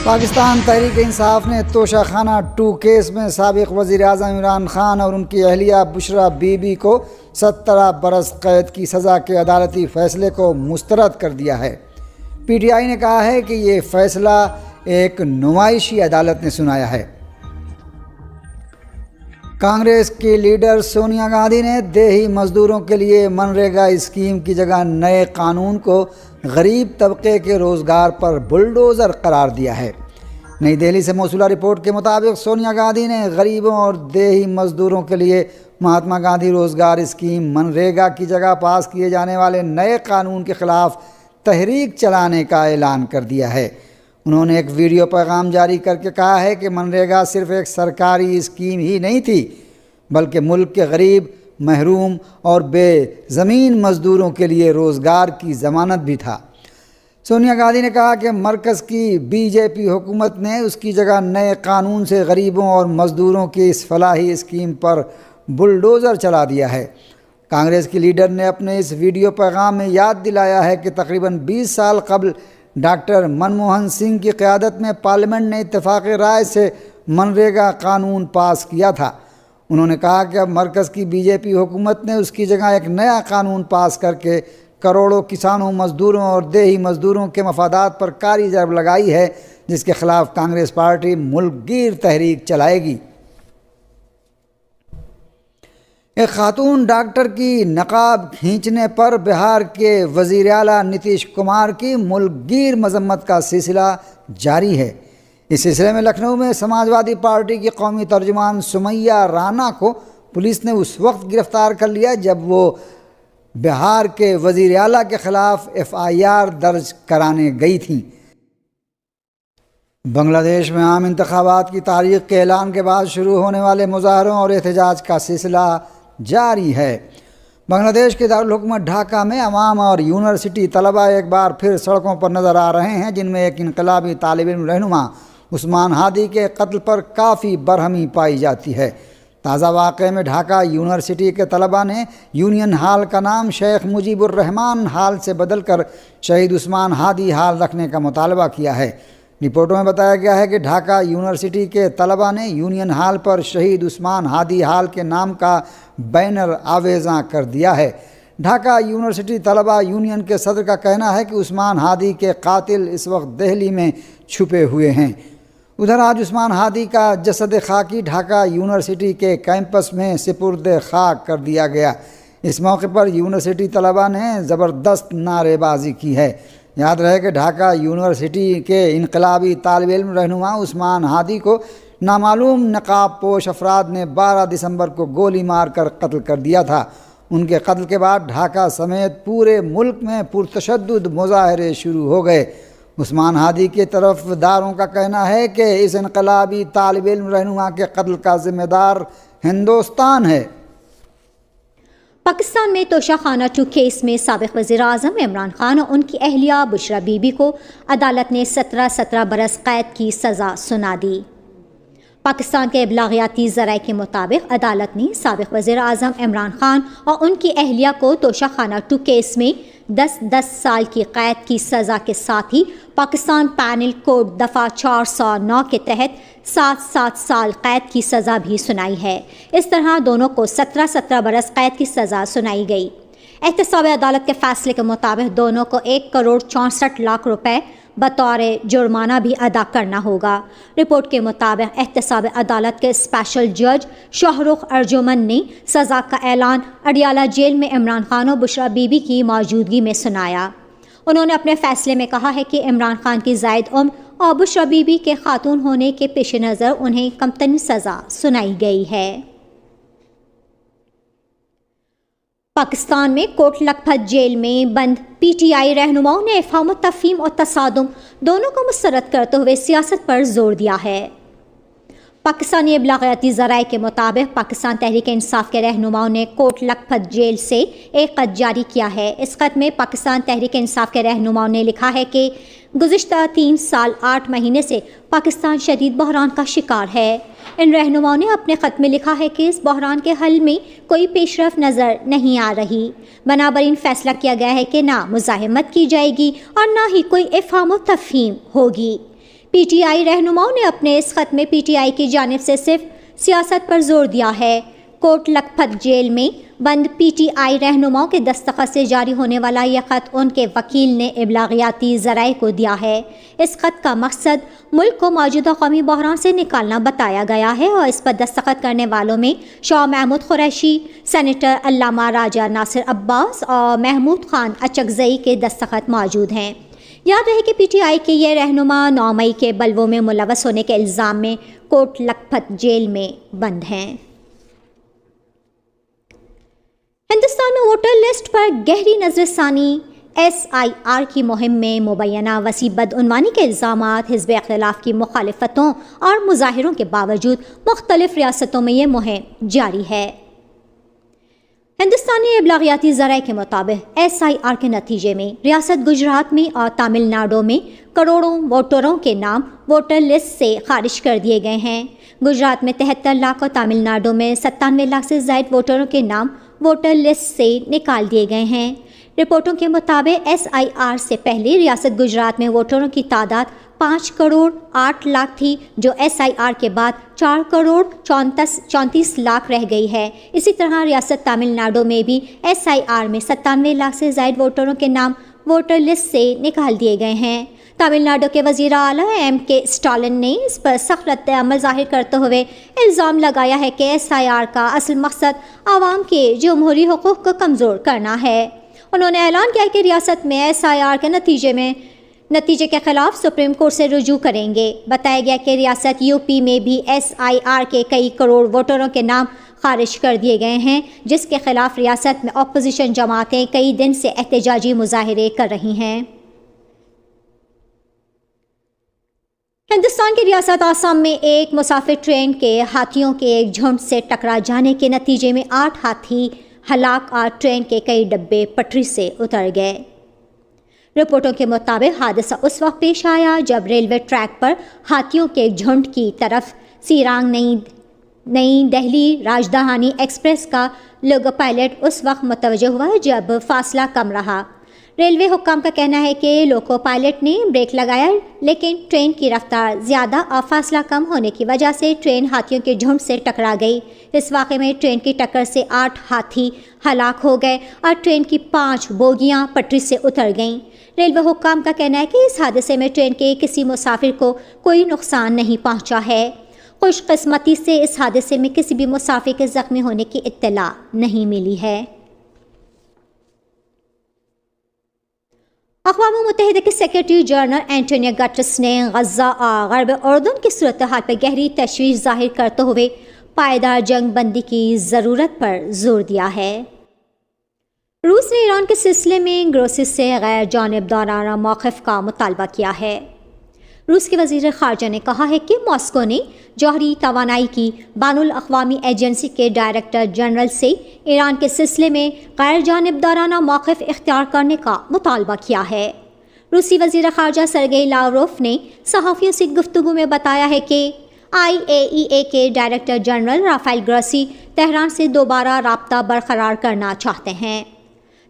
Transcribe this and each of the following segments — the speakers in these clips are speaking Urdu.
پاکستان تحریک انصاف نے توشہ خانہ 2 کیس میں سابق وزیر اعظم عمران خان اور ان کی اہلیہ بشرا بی بی کو 17 برس قید کی سزا کے عدالتی فیصلے کو مسترد کر دیا ہے۔ پی ٹی آئی نے کہا ہے کہ یہ فیصلہ ایک نمائشی عدالت نے سنایا ہے۔ کانگریس کی لیڈر سونیا گاندھی نے دیہی مزدوروں کے لیے منریگا اسکیم کی جگہ نئے قانون کو غریب طبقے کے روزگار پر بلڈوزر قرار دیا ہے۔ نئی دہلی سے موصولہ رپورٹ کے مطابق سونیا گاندھی نے غریبوں اور دیہی مزدوروں کے لیے مہاتما گاندھی روزگار اسکیم منریگا کی جگہ پاس کیے جانے والے نئے قانون کے خلاف تحریک چلانے کا اعلان کر دیا ہے۔ انہوں نے ایک ویڈیو پیغام جاری کر کے کہا ہے کہ منریگا صرف ایک سرکاری اسکیم ہی نہیں تھی بلکہ ملک کے غریب، محروم اور بے زمین مزدوروں کے لیے روزگار کی ضمانت بھی تھا۔ سونیا گاندھی نے کہا کہ مرکز کی بی جے پی حکومت نے اس کی جگہ نئے قانون سے غریبوں اور مزدوروں کی اس فلاحی اسکیم پر بلڈوزر چلا دیا ہے۔ کانگریس کی لیڈر نے اپنے اس ویڈیو پیغام میں یاد دلایا ہے کہ تقریباً 20 سال قبل ڈاکٹر منموہن سنگھ کی قیادت میں پارلیمنٹ نے اتفاق رائے سے منریگا قانون پاس کیا تھا۔ انہوں نے کہا کہ اب مرکز کی بی جے پی حکومت نے اس کی جگہ ایک نیا قانون پاس کر کے کروڑوں کسانوں، مزدوروں اور دیہی مزدوروں کے مفادات پر کاری ضرب لگائی ہے، جس کے خلاف کانگریس پارٹی ملک گیر تحریک چلائے گی۔ ایک خاتون ڈاکٹر کی نقاب کھینچنے پر بہار کے وزیر اعلیٰ نتیش کمار کی ملک گیر مذمت کا سلسلہ جاری ہے۔ اس سلسلے میں لکھنؤ میں سماجوادی پارٹی کی قومی ترجمان سمیہ رانا کو پولیس نے اس وقت گرفتار کر لیا جب وہ بہار کے وزیر اعلیٰ کے خلاف FIR درج کرانے گئی تھیں۔ بنگلہ دیش میں عام انتخابات کی تاریخ کے اعلان کے بعد شروع ہونے والے مظاہروں اور احتجاج کا سلسلہ جاری ہے۔ بنگلہ دیش کے دارالحکومت ڈھاکہ میں عوام اور یونیورسٹی طلباء ایک بار پھر سڑکوں پر نظر آ رہے ہیں، جن میں ایک انقلابی طالب علم رہنما عثمان ہادی کے قتل پر کافی برہمی پائی جاتی ہے۔ تازہ واقعے میں ڈھاکہ یونیورسٹی کے طلباء نے یونین ہال کا نام شیخ مجیب الرحمان ہال سے بدل کر شہید عثمان ہادی ہال رکھنے کا مطالبہ کیا ہے۔ رپورٹوں میں بتایا گیا ہے کہ ڈھاکہ یونیورسٹی کے طلباء نے یونین ہال پر شہید عثمان ہادی ہال کے نام کا بینر آویزاں کر دیا ہے۔ ڈھاکہ یونیورسٹی طلباء یونین کے صدر کا کہنا ہے کہ عثمان ہادی کے قاتل اس وقت دہلی میں چھپے ہوئے ہیں۔ ادھر آج عثمان ہادی کا جسد خاکی ڈھاکہ یونیورسٹی کے کیمپس میں سپرد خاک کر دیا گیا۔ اس موقع پر یونیورسٹی طلباء نے زبردست نعرے بازی کی ہے۔ یاد رہے کہ ڈھاکہ یونیورسٹی کے انقلابی طالب علم رہنما عثمان ہادی کو نامعلوم نقاب پوش افراد نے 12 دسمبر کو گولی مار کر قتل کر دیا تھا۔ ان کے قتل کے بعد ڈھاکہ سمیت پورے ملک میں پرتشدد مظاہرے شروع ہو گئے۔ عثمان ہادی کے طرفداروں کا کہنا ہے کہ اس انقلابی طالب علم رہنما کے قتل کا ذمہ دار ہندوستان ہے۔ پاکستان میں توشہ خانہ 2 کیس میں سابق وزیر اعظم عمران خان اور ان کی اہلیہ بشرا بی بی کو عدالت نے 17 برس قید کی سزا سنا دی۔ پاکستان کے ابلاغیاتی ذرائع کے مطابق عدالت نے سابق وزیر اعظم عمران خان اور ان کی اہلیہ کو توشہ خانہ 2 کیس میں 10 سال کی قید کی سزا کے ساتھ ہی پاکستان پینل کوڈ دفعہ 409 کے تحت 7 سال قید کی سزا بھی سنائی ہے۔ اس طرح دونوں کو 17 برس قید کی سزا سنائی گئی۔ احتساب عدالت کے فیصلے کے مطابق دونوں کو 1,64,00,000 روپے بطور جرمانہ بھی ادا کرنا ہوگا۔ رپورٹ کے مطابق احتساب عدالت کے اسپیشل جج شاہ رخ ارجمن نے سزا کا اعلان اڈیالہ جیل میں عمران خان اور بشرا بی بی کی موجودگی میں سنایا۔ انہوں نے اپنے فیصلے میں کہا ہے کہ عمران خان کی زائد عمر اور بشرا بی بی کے خاتون ہونے کے پیش نظر انہیں کمترین سزا سنائی گئی ہے۔ پاکستان میں کوٹ لکھپت جیل میں بند پی ٹی آئی رہنماؤں نے افہام و تفہیم اور تصادم دونوں کو مسترد کرتے ہوئے سیاست پر زور دیا ہے۔ پاکستانی ابلاغیاتی ذرائع کے مطابق پاکستان تحریک انصاف کے رہنماؤں نے کوٹ لکھپت جیل سے ایک خط جاری کیا ہے۔ اس خط میں پاکستان تحریک انصاف کے رہنماؤں نے لکھا ہے کہ گزشتہ 3 سال 8 مہینے سے پاکستان شدید بحران کا شکار ہے۔ ان رہنماؤں نے اپنے خط میں لکھا ہے کہ اس بحران کے حل میں کوئی پیش رفت نظر نہیں آ رہی۔ بنابراین فیصلہ کیا گیا ہے کہ نہ مزاحمت کی جائے گی اور نہ ہی کوئی افہام و تفہیم ہوگی۔ پی ٹی آئی رہنماؤں نے اپنے اس خط میں پی ٹی آئی کی جانب سے صرف سیاست پر زور دیا ہے۔ کوٹ لکھپت جیل میں بند پی ٹی آئی رہنماؤں کے دستخط سے جاری ہونے والا یہ خط ان کے وکیل نے ابلاغیاتی ذرائع کو دیا ہے۔ اس خط کا مقصد ملک کو موجودہ قومی بحران سے نکالنا بتایا گیا ہے اور اس پر دستخط کرنے والوں میں شاہ محمود قریشی، سینیٹر علامہ راجہ ناصر عباس اور محمود خان اچکزئی کے دستخط موجود ہیں۔ یاد رہے کہ پی ٹی آئی کے یہ رہنما 9 مئی کے بلووں میں ملوث ہونے کے الزام میں کوٹ لکھپت جیل میں بند ہیں۔ ہندوستان میں ووٹر لسٹ پر گہری نظر ثانی SIR کی مہم میں مبینہ وسیع بدعنوانی کے الزامات، حزب اختلاف کی مخالفتوں اور مظاہروں کے باوجود مختلف ریاستوں میں یہ مہم جاری ہے۔ ہندوستانی ابلاغیاتی ذرائع کے مطابق SIR کے نتیجے میں ریاست گجرات میں اور تامل ناڈو میں کروڑوں ووٹروں کے نام ووٹر لسٹ سے خارج کر دیے گئے ہیں۔ گجرات میں 73 لاکھ اور تامل ناڈو میں 97 لاکھ سے زائد ووٹروں کے نام ووٹر لسٹ سے نکال دیے گئے ہیں۔ رپورٹوں کے مطابق SIR سے پہلے ریاست گجرات میں ووٹروں کی تعداد 5 کروڑ 8 لاکھ تھی، جو SIR کے بعد 4 کروڑ 34 لاکھ رہ گئی ہے۔ اسی طرح ریاست تامل ناڈو میں بھی SIR میں 97 لاکھ سے زائد ووٹروں کے نام ووٹر لسٹ سے نکال دیے گئے ہیں۔ تامل ناڈو کے وزیر اعلیٰ M.K. اسٹالن نے اس پر سخت رد عمل ظاہر کرتے ہوئے الزام لگایا ہے کہ SIR کا اصل مقصد عوام کے جمہوری حقوق کو کمزور کرنا ہے۔ انہوں نے اعلان کیا کہ ریاست میں SIR کے نتیجے کے خلاف سپریم کورٹ سے رجوع کریں گے۔ بتایا گیا کہ ریاست UP میں بھی SIR کے کئی کروڑ ووٹروں کے نام خارج کر دیے گئے ہیں، جس کے خلاف ریاست میں اپوزیشن جماعتیں کئی دن سے احتجاجی مظاہرے کر رہی ہیں۔ ہندوستان کی ریاست آسام میں ایک مسافر ٹرین کے ہاتھیوں کے ایک جھنڈ سے ٹکرا جانے کے نتیجے میں 8 ہاتھی ہلاک اور ٹرین کے کئی ڈبے پٹری سے اتر گئے۔ رپورٹوں کے مطابق حادثہ اس وقت پیش آیا جب ریلوے ٹریک پر ہاتھیوں کے ایک جھنڈ کی طرف سیرانگ نئی دہلی راجدھانی ایکسپریس کا لوگو پائلٹ اس وقت متوجہ ہوا جب فاصلہ کم رہا۔ ریلوے حکام کا کہنا ہے کہ لوکو پائلٹ نے بریک لگایا، لیکن ٹرین کی رفتار زیادہ اور فاصلہ کم ہونے کی وجہ سے ٹرین ہاتھیوں کے جھنڈ سے ٹکرا گئی۔ اس واقعے میں ٹرین کی ٹکر سے 8 ہاتھی ہلاک ہو گئے اور ٹرین کی 5 بوگیاں پٹری سے اتر گئیں۔ ریلوے حکام کا کہنا ہے کہ اس حادثے میں ٹرین کے کسی مسافر کو کوئی نقصان نہیں پہنچا ہے۔ خوش قسمتی سے اس حادثے میں کسی بھی مسافر کے زخمی ہونے کی اطلاع نہیں ملی ہے۔ اقوام متحدہ کے سیکرٹری جنرل اینٹونیو گٹرس نے غزہ اور غرب اردن کی صورتحال پر گہری تشویش ظاہر کرتے ہوئے پائیدار جنگ بندی کی ضرورت پر زور دیا ہے۔ روس نے ایران کے سلسلے میں گروسی سے غیر جانبدارانہ موقف کا مطالبہ کیا ہے۔ روس کے وزیر خارجہ نے کہا ہے کہ ماسکو نے جوہری توانائی کی بین الاقوامی ایجنسی کے ڈائریکٹر جنرل سے ایران کے سلسلے میں غیر جانبدارانہ موقف اختیار کرنے کا مطالبہ کیا ہے۔ روسی وزیر خارجہ سرگئی لاوروف نے صحافیوں سے گفتگو میں بتایا ہے کہ IAEA کے ڈائریکٹر جنرل رافائل گروسی تہران سے دوبارہ رابطہ برقرار کرنا چاہتے ہیں۔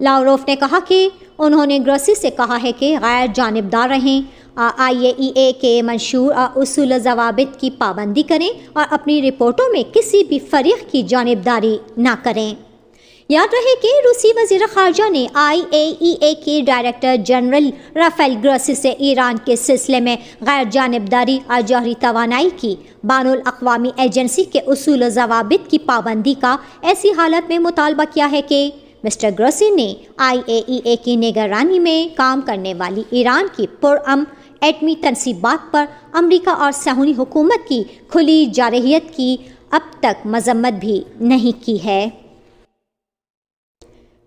لاوروف نے کہا کہ انہوں نے گروسی سے کہا ہے کہ غیر جانبدار رہیں، IAEA کے منشور اور اصول و ضوابط کی پابندی کریں اور اپنی رپورٹوں میں کسی بھی فریق کی جانبداری نہ کریں۔ یاد رہے کہ روسی وزیر خارجہ نے IAEA کے ڈائریکٹر جنرل رافائل گروسی سے ایران کے سلسلے میں غیر جانبداری اور جوہری توانائی کی بین الاقوامی ایجنسی کے اصول و ضوابط کی پابندی کا ایسی حالت میں مطالبہ کیا ہے کہ مسٹر گروسی نے IAEA کی نگرانی میں کام کرنے والی ایران کی پرامن ایٹمی تنصیبات پر امریکہ اور صہیونی حکومت کی کھلی جارحیت کی اب تک مذمت بھی نہیں کی ہے۔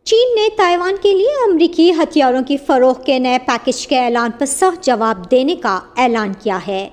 چین نے تائیوان کے لیے امریکی ہتھیاروں کی فروخت کے نئے پیکج کے اعلان پر سخت جواب دینے کا اعلان کیا ہے۔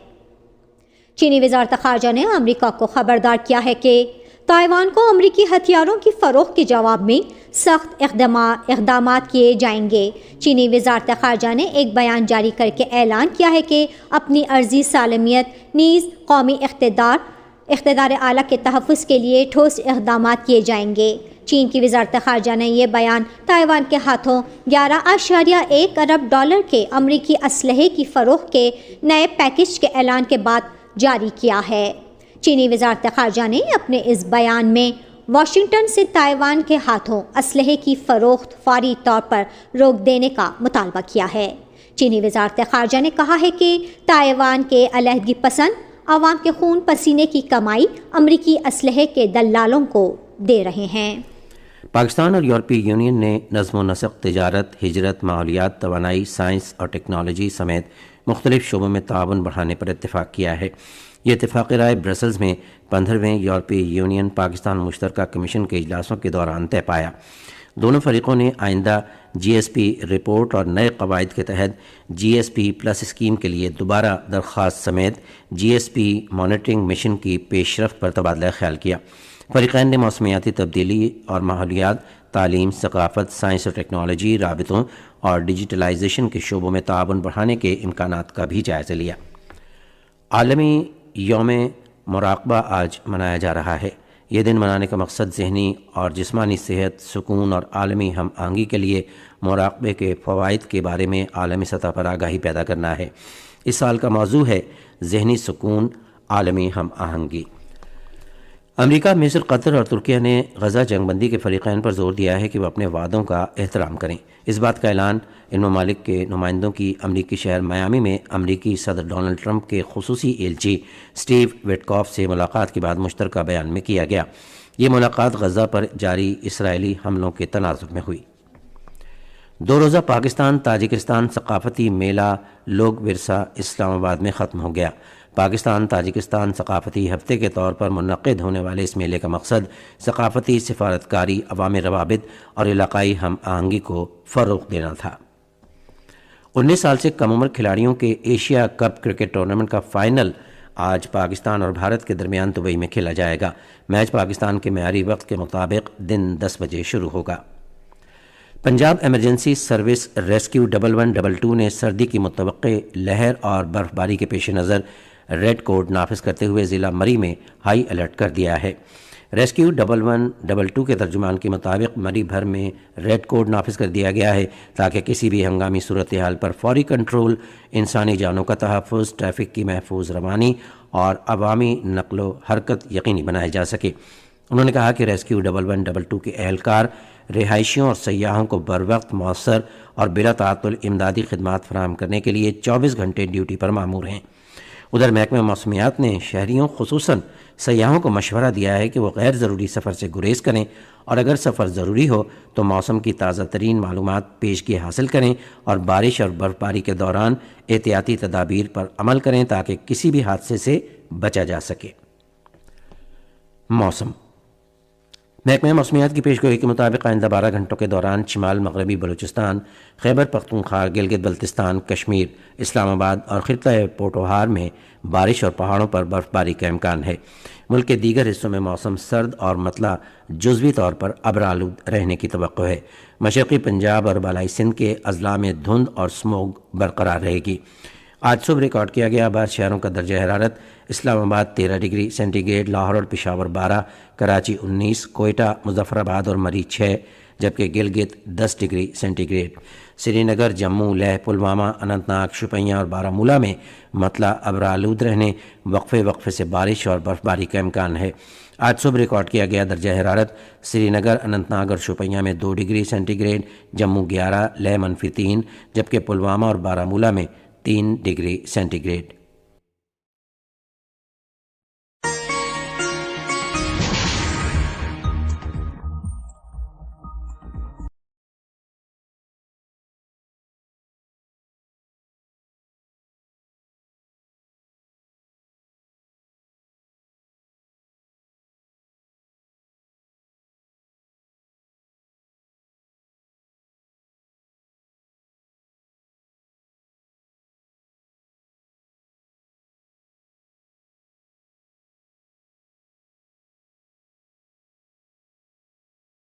چینی وزارت خارجہ نے امریکہ کو خبردار کیا ہے کہ تائیوان کو امریکی ہتھیاروں کی فروخت کے جواب میں سخت اقدامات کیے جائیں گے۔ چینی وزارت خارجہ نے ایک بیان جاری کر کے اعلان کیا ہے کہ اپنی عرضی سالمیت نیز قومی اقتدار اعلیٰ کے تحفظ کے لیے ٹھوس اقدامات کیے جائیں گے۔ چین کی وزارت خارجہ نے یہ بیان تائیوان کے ہاتھوں $11.1 ارب کے امریکی اسلحے کی فروخت کے نئے پیکج کے اعلان کے بعد جاری کیا ہے۔ چینی وزارت خارجہ نے اپنے اس بیان میں واشنگٹن سے تائیوان کے ہاتھوں اسلحے کی فروخت فوری طور پر روک دینے کا مطالبہ کیا ہے۔ چینی وزارت خارجہ نے کہا ہے کہ تائیوان کے علیحدگی پسند عوام کے خون پسینے کی کمائی امریکی اسلحے کے دلالوں کو دے رہے ہیں۔ پاکستان اور یورپی یونین نے نظم و نسق، تجارت، ہجرت، ماحولیات، توانائی، سائنس اور ٹیکنالوجی سمیت مختلف شعبوں میں تعاون بڑھانے پر اتفاق کیا ہے۔ یہ اتفاقی رائے برسلز میں 15ویں یورپی یونین پاکستان مشترکہ کمیشن کے اجلاسوں کے دوران طے پایا۔ دونوں فریقوں نے آئندہ جی ایس پی رپورٹ اور نئے قواعد کے تحت جی ایس پی پلس اسکیم کے لیے دوبارہ درخواست سمیت جی ایس پی مانیٹرنگ مشن کی پیش رفت پر تبادلہ خیال کیا۔ فریقین نے موسمیاتی تبدیلی اور ماحولیات، تعلیم، ثقافت، سائنس اور ٹیکنالوجی، رابطوں اور ڈیجیٹلائزیشن کے شعبوں میں تعاون بڑھانے کے امکانات کا بھی جائزہ لیا۔ عالمی یوم مراقبہ آج منایا جا رہا ہے۔ یہ دن منانے کا مقصد ذہنی اور جسمانی صحت، سکون اور عالمی ہم آہنگی کے لیے مراقبے کے فوائد کے بارے میں عالمی سطح پر آگاہی پیدا کرنا ہے۔ اس سال کا موضوع ہے ذہنی سکون، عالمی ہم آہنگی۔ امریکہ، مصر، قطر اور ترکیہ نے غزہ جنگ بندی کے فریقین پر زور دیا ہے کہ وہ اپنے وعدوں کا احترام کریں۔ اس بات کا اعلان ان ممالک کے نمائندوں کی امریکی شہر میامی میں امریکی صدر ڈونلڈ ٹرمپ کے خصوصی ایلچی سٹیو وٹکاف سے ملاقات کے بعد مشترکہ بیان میں کیا گیا۔ یہ ملاقات غزہ پر جاری اسرائیلی حملوں کے تناظر میں ہوئی۔ 2 روزہ پاکستان تاجکستان ثقافتی میلہ لوک ورثہ اسلام آباد میں ختم ہو گیا۔ پاکستان تاجکستان ثقافتی ہفتے کے طور پر منعقد ہونے والے اس میلے کا مقصد ثقافتی سفارتکاری، عوامی روابط اور علاقائی ہم آہنگی کو فروغ دینا تھا۔ 19 سال سے کم عمر کھلاڑیوں کے ایشیا کپ کرکٹ ٹورنامنٹ کا فائنل آج پاکستان اور بھارت کے درمیان دبئی میں کھیلا جائے گا۔ میچ پاکستان کے معیاری وقت کے مطابق دن 10 بجے شروع ہوگا۔ پنجاب ایمرجنسی سروس ریسکیو 1122 نے سردی کی متوقع لہر اور برف باری کے پیش نظر ریڈ کوڈ نافذ کرتے ہوئے ضلع مری میں ہائی الرٹ کر دیا ہے۔ ریسکیو 1122 کے ترجمان کے مطابق مری بھر میں ریڈ کوڈ نافذ کر دیا گیا ہے تاکہ کسی بھی ہنگامی صورتحال پر فوری کنٹرول، انسانی جانوں کا تحفظ، ٹریفک کی محفوظ روانی اور عوامی نقل و حرکت یقینی بنایا جا سکے۔ انہوں نے کہا کہ ریسکیو 1122 کے اہلکار رہائشیوں اور سیاحوں کو بروقت، مؤثر اور بلا تعطل امدادی خدمات فراہم کرنے کے لیے 24 گھنٹے ڈیوٹی پر مامور ہیں۔ ادھر محکمہ موسمیات نے شہریوں خصوصاً سیاحوں کو مشورہ دیا ہے کہ وہ غیر ضروری سفر سے گریز کریں اور اگر سفر ضروری ہو تو موسم کی تازہ ترین معلومات پیشگی حاصل کریں اور بارش اور برف باری کے دوران احتیاطی تدابیر پر عمل کریں تاکہ کسی بھی حادثے سے بچا جا سکے۔ موسم محکمہ موسمیات کی پیشگوئی کے مطابق آئندہ 12 گھنٹوں کے دوران شمال مغربی بلوچستان، خیبر پختونخوا، گلگت بلتستان، کشمیر، اسلام آباد اور خطہ پوٹوہار میں بارش اور پہاڑوں پر برف باری کا امکان ہے۔ ملک کے دیگر حصوں میں موسم سرد اور مطلع جزوی طور پر ابرآلود رہنے کی توقع ہے۔ مشرقی پنجاب اور بالائی سندھ کے اضلاع میں دھند اور سموگ برقرار رہے گی۔ آج صبح ریکارڈ کیا گیا 12 شہروں کا درجہ حرارت: اسلام آباد 13 ڈگری سینٹی گریڈ، لاہور اور پشاور 12، کراچی 19، کوئٹہ، مظفر آباد اور مری 6، جبکہ گلگت 10 ڈگری سینٹی گریڈ۔ سری نگر، جموں، لیہ، پلوامہ، اننت ناگ، شوپیاں اور بارہمولہ میں مطلع ابرآلود رہنے، وقفے سے بارش اور برف باری کا امکان ہے۔ آج صبح ریکارڈ کیا گیا درجہ حرارت: سری نگر، اننت ناگ اور شوپیاں میں 2 degree centigrade, Jammu 11، Leh -3، جبکہ پلوامہ اور بارہمولہ میں 3 ڈگری سینٹی گریڈ۔